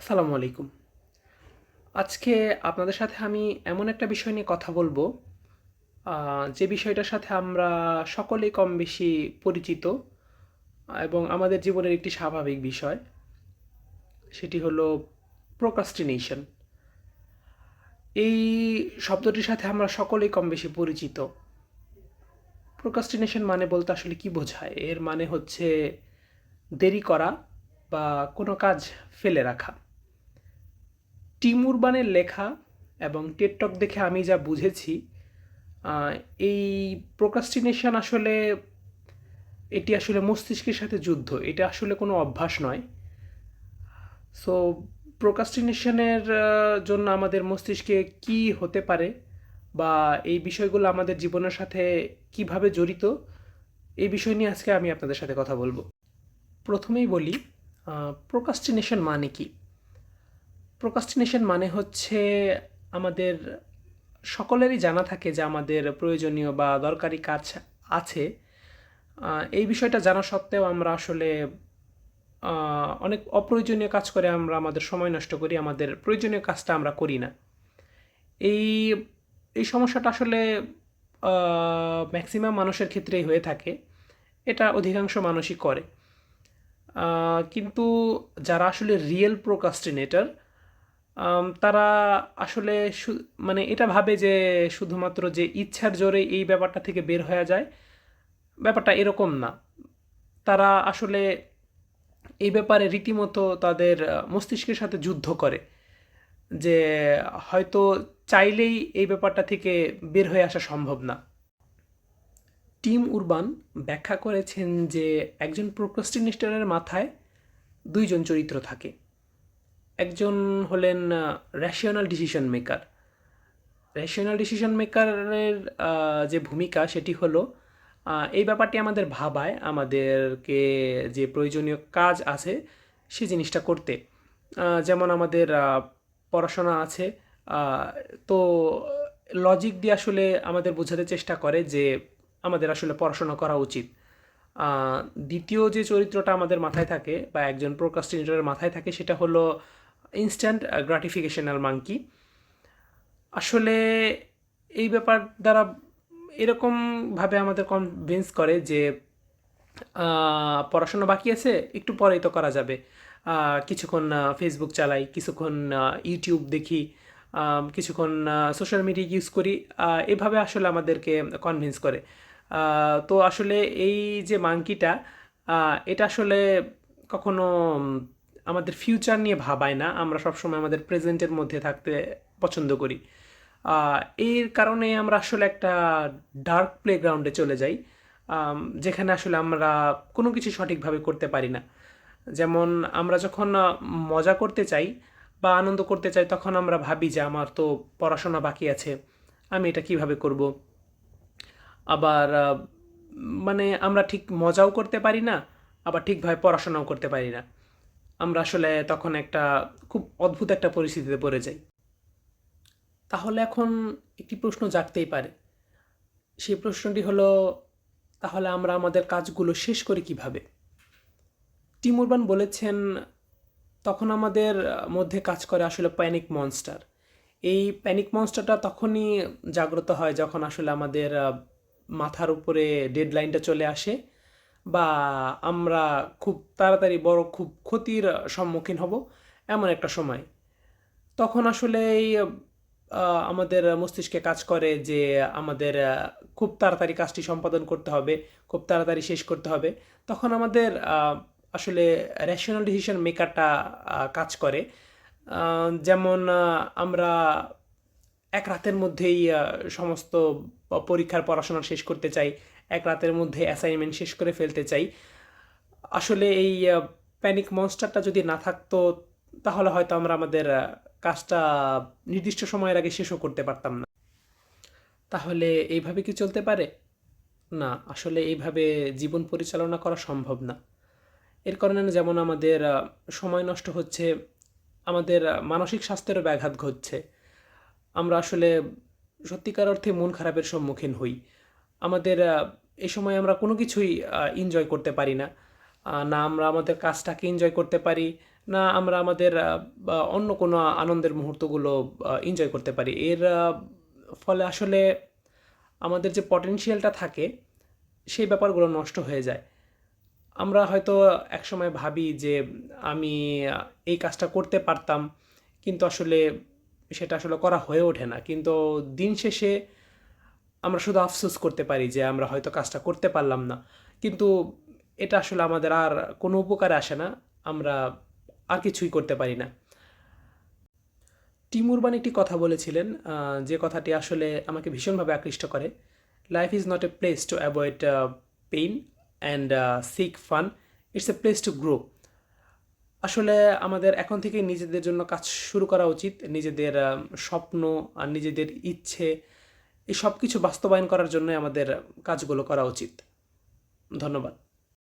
আসসালামু আলাইকুম। আজকে আপনাদের সাথে আমি এমন একটা বিষয় নিয়ে কথা বলবো, যে বিষয়টার সাথে আমরা সকলেই কম বেশি পরিচিত এবং আমাদের জীবনের একটি স্বাভাবিক বিষয়। সেটি হলো প্রোক্রাস্টিনেশন। এই শব্দটির সাথে আমরা সকলেই কম বেশি পরিচিত। প্রোক্রাস্টিনেশন মানে বলতে আসলে কি বোঝায়? এর মানে হচ্ছে দেরি করা বা কোনো কাজ ফেলে রাখা। টিম উরবানের লেখা এবং টেড টক দেখে আমি যা বুঝেছি, আহ, এই প্রোক্রাস্টিনেশন আসলে এটি আসলে মস্তিষ্কের সাথে যুদ্ধ। এটা আসলে কোনো অভ্যাস নয়। সো প্রোক্রাস্টিনেশনের জন্য আমাদের মস্তিষ্কে কি হতে পারে বা এই বিষয়গুলো আমাদের জীবনের সাথে কিভাবে জড়িত, এই বিষয় নিয়ে আজকে আমি আপনাদের সাথে কথা বলবো। প্রথমেই বলি, প্রোক্রাস্টিনেশন মানে কি? প্রোক্রাস্টিনেশন মানে হচ্ছে আমাদের সকলেরই জানা থাকে যে আমাদের প্রয়োজনীয় বা দরকারি কাজ আছে। এই বিষয়টা জানা সত্ত্বেও আমরা আসলে অনেক অপ্রয়োজনীয় কাজ করে আমরা আমাদের সময় নষ্ট করি, আমাদের প্রয়োজনীয় কাজটা আমরা করি না। এই এই সমস্যাটা আসলে ম্যাক্সিমাম মানুষের ক্ষেত্রেই হয়ে থাকে। এটা অধিকাংশ মানুষই করে। কিন্তু যারা আসলে রিয়েল প্রোক্রাস্টিনেটর, তারা আসলে মানে এটা ভাবে যে শুধুমাত্র যে ইচ্ছার জোরে এই ব্যাপারটা থেকে বের হয়ে যায়। ব্যাপারটা এরকম না। তারা আসলে এই ব্যাপারে রীতিমতো তাদের মস্তিষ্কের সাথে যুদ্ধ করে যে হয়তো চাইলেই এই ব্যাপারটা থেকে বের হয়ে আসা সম্ভব না। টিম উরবান ব্যাখ্যা করেছেন যে একজন প্রোক্রাস্টিনেটরের মাথায় দুইজন চরিত্র থাকে। একজন হলেন rational decision maker. Rational decision মেকারের যে ভূমিকা সেটি হলো এই ব্যাপারটি আমাদের ভাবায় আমাদেরকে যে প্রয়োজনীয় কাজ আছে সে জিনিসটা করতে। যেমন আমাদের পড়াশোনা আছে, তো লজিক দিয়ে আসলে আমাদের বোঝাতে চেষ্টা করে যে আমাদের আসলে পড়াশোনা করা উচিত। দ্বিতীয় যে চরিত্রটা আমাদের মাথায় থাকে বা একজন প্রোক্রাস্টিনেটরের মাথায় থাকে সেটা হলো ইনস্ট্যান্ট গ্রাটিফিকেশনাল মাঙ্কি। আসলে এই ব্যাপার দ্বারা এরকমভাবে আমাদের কনভিন্স করে যে পড়াশোনা বাকি আছে, একটু পরেই তো করা যাবে। কিছুক্ষণ ফেসবুক চালাই, কিছুক্ষণ ইউটিউব দেখি, কিছুক্ষণ সোশ্যাল মিডিয়া ইউজ করি। এভাবে আসলে আমাদেরকে কনভিন্স করে। তো আসলে এই যে মাঙ্কিটা, এটা আসলে কখনো আমাদের ফিউচার নিয়ে ভাবায় না। আমরা সবসময় আমাদের প্রেজেন্টের মধ্যে থাকতে পছন্দ করি। এর কারণে আমরা আসলে একটা ডার্ক প্লেগ্রাউন্ডে চলে যাই, যেখানে আসলে আমরা কোনো কিছু সঠিকভাবে করতে পারি না। যেমন আমরা যখন মজা করতে চাই বা আনন্দ করতে চাই, তখন আমরা ভাবি যে আমার তো পড়াশোনা বাকি আছে, আমি এটা কিভাবে করব। আবার মানে আমরা ঠিক মজাও করতে পারি না, আবার ঠিকভাবে পড়াশোনাও করতে পারি না। আমরা আসলে তখন একটা খুব অদ্ভুত একটা পরিস্থিতিতে পড়ে যাই। তাহলে এখন একটি প্রশ্ন জাগতেই পারে। সেই প্রশ্নটি হলো, তাহলে আমরা আমাদের কাজগুলো শেষ করি কিভাবে? টিম উরবান বলেছেন, তখন আমাদের মধ্যে কাজ করে আসলে প্যানিক মনস্টার। এই প্যানিক মনস্টারটা তখনই জাগ্রত হয় যখন আসলে আমাদের মাথার উপরে ডেডলাইনটা চলে আসে বা আমরা খুব তাড়াতাড়ি বড় খুব ক্ষতির সম্মুখীন হব এমন একটা সময়। তখন আসলে এই আমাদের মস্তিষ্কে কাজ করে যে আমাদের খুব তাড়াতাড়ি কাজটি সম্পাদন করতে হবে, খুব তাড়াতাড়ি শেষ করতে হবে। তখন আমাদের আসলে রেশনাল ডিসিশন মেকারটা কাজ করে। যেমন আমরা এক রাতের মধ্যেই সমস্ত পরীক্ষার পড়াশোনা শেষ করতে চাই, এক রাতের মধ্যে অ্যাসাইনমেন্ট শেষ করে ফেলতে চাই। আসলে এই প্যানিক মনস্টারটা যদি না থাকতো, তাহলে হয়তো আমরা আমাদের কাজটা নির্দিষ্ট সময়ের আগে শেষও করতে পারতাম না। তাহলে এইভাবে কি চলতে পারে? না, আসলে এইভাবে জীবন পরিচালনা করা সম্ভব না। এর কারণে যেমন আমাদের সময় নষ্ট হচ্ছে, আমাদের মানসিক স্বাস্থ্যেরও ব্যাঘাত ঘটছে। আমরা আসলে সত্যিকার অর্থে মন খারাপের সম্মুখীন হই। আমাদের এই সময় আমরা কোনো কিছুই এনজয় করতে পারি না। না আমরা আমাদের কাজটাকে এনজয় করতে পারি, না আমরা আমাদের বা অন্য কোনো আনন্দের মুহূর্তগুলো এনজয় করতে পারি। এর ফলে আসলে আমাদের যে পটেনশিয়ালটা থাকে সেই ব্যাপারগুলো নষ্ট হয়ে যায়। আমরা হয়তো একসময় ভাবি যে আমি এই কাজটা করতে পারতাম, কিন্তু আসলে সেটা আসলে করা হয়ে ওঠে না। কিন্তু দিন শেষে আমরা শুধু আফসোস করতে পারি যে আমরা হয়তো কাজটা করতে পারলাম না। কিন্তু এটা আসলে আমাদের আর কোনো উপকারে আসে না। আমরা আর কিছুই করতে পারি না। টিম উরবান একটি কথা বলেছিলেন, যে কথাটি আসলে আমাকে ভীষণভাবে আকৃষ্ট করে। Life is not a place to avoid pain and seek fun, it's a place to grow. আসলে আমাদের এখন থেকে নিজেদের জন্য কাজ শুরু করা উচিত। নিজেদের স্বপ্ন আর নিজেদের ইচ্ছে এই সব কিছু বাস্তবায়ন করার জন্য আমাদের কাজগুলো করা উচিত। ধন্যবাদ।